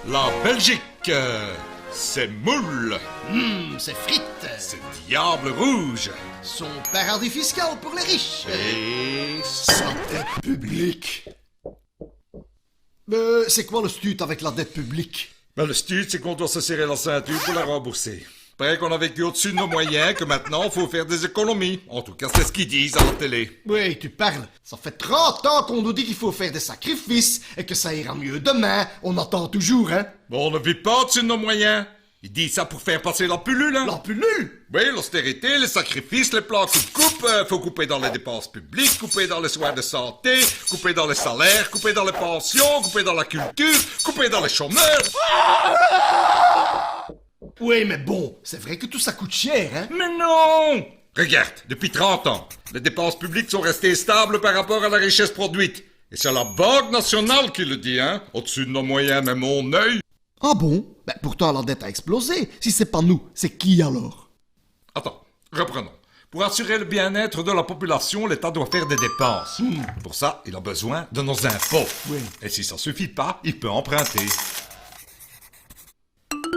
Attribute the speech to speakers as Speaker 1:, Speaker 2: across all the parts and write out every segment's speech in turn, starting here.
Speaker 1: La Belgique, c'est moule,
Speaker 2: C'est frites.
Speaker 1: c'est diable rouge
Speaker 2: Son paradis fiscal pour les riches.
Speaker 1: et
Speaker 2: Santé publique. C'est quoi le stut avec la dette publique?
Speaker 1: Ben, le stud, c'est qu'on doit se serrer la ceinture pour la rembourser. Après qu'on a vécu au-dessus de nos moyens, que maintenant, faut faire des économies. En tout cas, c'est ce qu'ils disent à la télé.
Speaker 2: Oui, tu parles. Ça fait 30 ans qu'on nous dit qu'il faut faire des sacrifices et que ça ira mieux demain. On attend toujours, hein?
Speaker 1: Bon, on ne vit pas au-dessus de nos moyens. Ils disent ça pour faire passer la pilule, hein?
Speaker 2: La pilule?
Speaker 1: Oui, l'austérité, les sacrifices, les plans coupe-coupe, faut couper dans les dépenses publiques, couper dans les soins de santé, couper dans les salaires, couper dans les pensions, couper dans la culture, couper dans les chômeurs.
Speaker 2: Oui, mais bon, c'est vrai que tout ça coûte cher, hein?
Speaker 1: Mais non! Regarde, depuis 30 ans, les dépenses publiques sont restées stables par rapport à la richesse produite. Et c'est la Banque nationale qui le dit, hein? Au-dessus de nos moyens, mais mon œil.
Speaker 2: Ah bon? Ben pourtant la dette a explosé. Si c'est pas nous, c'est qui alors?
Speaker 1: Attends, reprenons. Pour assurer le bien-être de la population, l'État doit faire des dépenses. Pour ça, il a besoin de nos impôts.
Speaker 2: Oui.
Speaker 1: Et si ça suffit pas, il peut emprunter.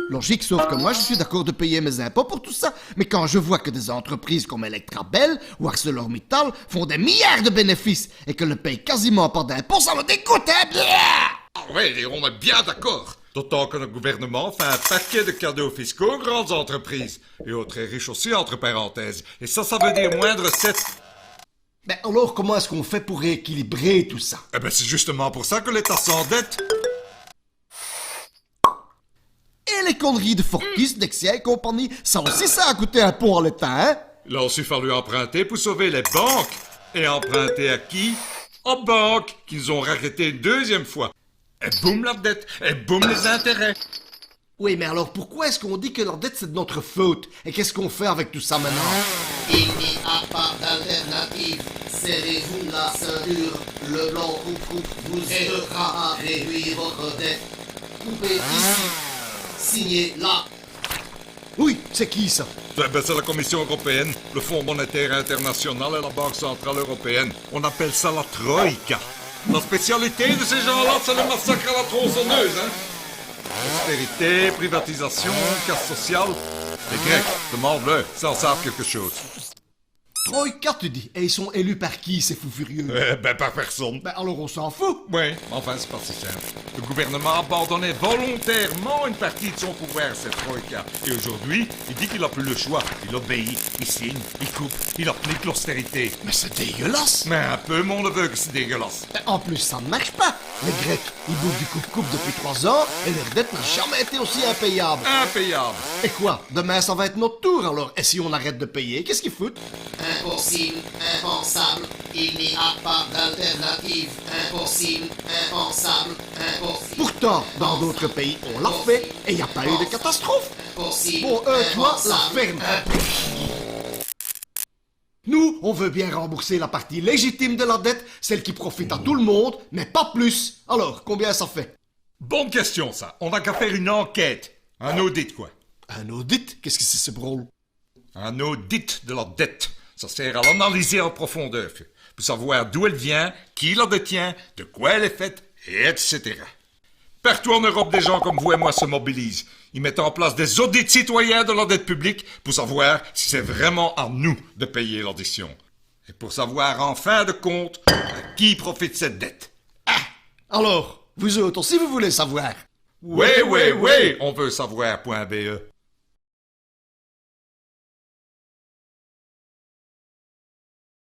Speaker 2: Logique, sauf que moi je suis d'accord de payer mes impôts pour tout ça, mais quand je vois que des entreprises comme Electrabel ou ArcelorMittal font des milliards de bénéfices et que ne payent quasiment pas d'impôts, ça me dégoûte, hein?
Speaker 1: Ah ouais, on est bien d'accord. D'autant que notre gouvernement fait un paquet de cadeaux fiscaux aux grandes entreprises. Et aux très riches aussi, entre parenthèses. Et ça veut dire moins de recettes.
Speaker 2: Ben alors comment est-ce qu'on fait pour rééquilibrer tout ça?
Speaker 1: Eh ben, c'est justement pour ça que l'État s'endette.
Speaker 2: Et les conneries de Fortis, Dexia et compagnie, ça aussi ça a coûté un pont à l'État, hein?
Speaker 1: Il a aussi fallu emprunter pour sauver les banques. Et emprunter à qui? Aux banques, qui nous ont raquetté une deuxième fois. Et boum la dette, et boum les intérêts.
Speaker 2: Oui, mais alors pourquoi est-ce qu'on dit que leur dette c'est de notre faute? Et qu'est-ce qu'on fait avec tout ça maintenant?
Speaker 3: Il n'y a pas d'alternative. Serrez-vous la ceinture. Le blanc coupe vous aidera à réduire votre dette. Coupez ici. Signez là.
Speaker 2: Oui, c'est qui ça?
Speaker 1: Eh ben, c'est la Commission européenne, le Fonds monétaire international et la Banque centrale européenne. On appelle ça la Troïka. La spécialité de ces gens-là, c'est le massacre à la tronçonneuse, hein? Austérité, privatisation, casse sociale. Les Grecs, demande-le, ça en savent quelque chose.
Speaker 2: Troïka, tu dis. Et ils sont élus par qui, ces fous furieux?
Speaker 1: Eh ben, par personne.
Speaker 2: Ben alors on s'en fout.
Speaker 1: Oui, mais enfin, c'est pas si simple. Le gouvernement a abandonné volontairement une partie de son pouvoir à cette Troïka. Et aujourd'hui, il dit qu'il n'a plus le choix. Il obéit, il signe, il coupe, il applique l'austérité.
Speaker 2: Mais c'est dégueulasse.
Speaker 1: Mais un peu, mon neveu, que c'est dégueulasse.
Speaker 2: Ben, en plus, ça ne marche pas. Les Grecs, ils bouffent du coupe-coupe depuis 3 ans et leur dette n'a jamais été aussi impayable.
Speaker 1: Impayable.
Speaker 2: Et quoi? Demain, ça va être notre tour alors. Et si on arrête de payer, qu'est-ce qu'ils foutent?
Speaker 3: Impossible, impensable. Il n'y a pas d'alternative. Impossible, impensable, impossible.
Speaker 2: Pourtant, dans d'autres pays, on l'a fait et il n'y a pas eu de catastrophe.
Speaker 3: Impossible,
Speaker 2: Bon, toi, la
Speaker 3: impensable,
Speaker 2: ferme. Nous, on veut bien rembourser la partie légitime de la dette, celle qui profite à tout le monde, mais pas plus. Alors, combien ça fait?
Speaker 1: Bonne question, ça. On n'a qu'à faire une enquête. Un audit, quoi.
Speaker 2: Un audit? Qu'est-ce que c'est ce drôle?
Speaker 1: Un audit de la dette. Ça sert à l'analyser en profondeur, pour savoir d'où elle vient, qui la détient, de quoi elle est faite, et etc. Partout en Europe, des gens comme vous et moi se mobilisent. Ils mettent en place des audits citoyens de la dette publique pour savoir si c'est vraiment à nous de payer l'addition. Et pour savoir en fin de compte à qui profite cette dette.
Speaker 2: Alors, vous autres aussi, vous voulez savoir?
Speaker 1: Oui, on veut savoir.be.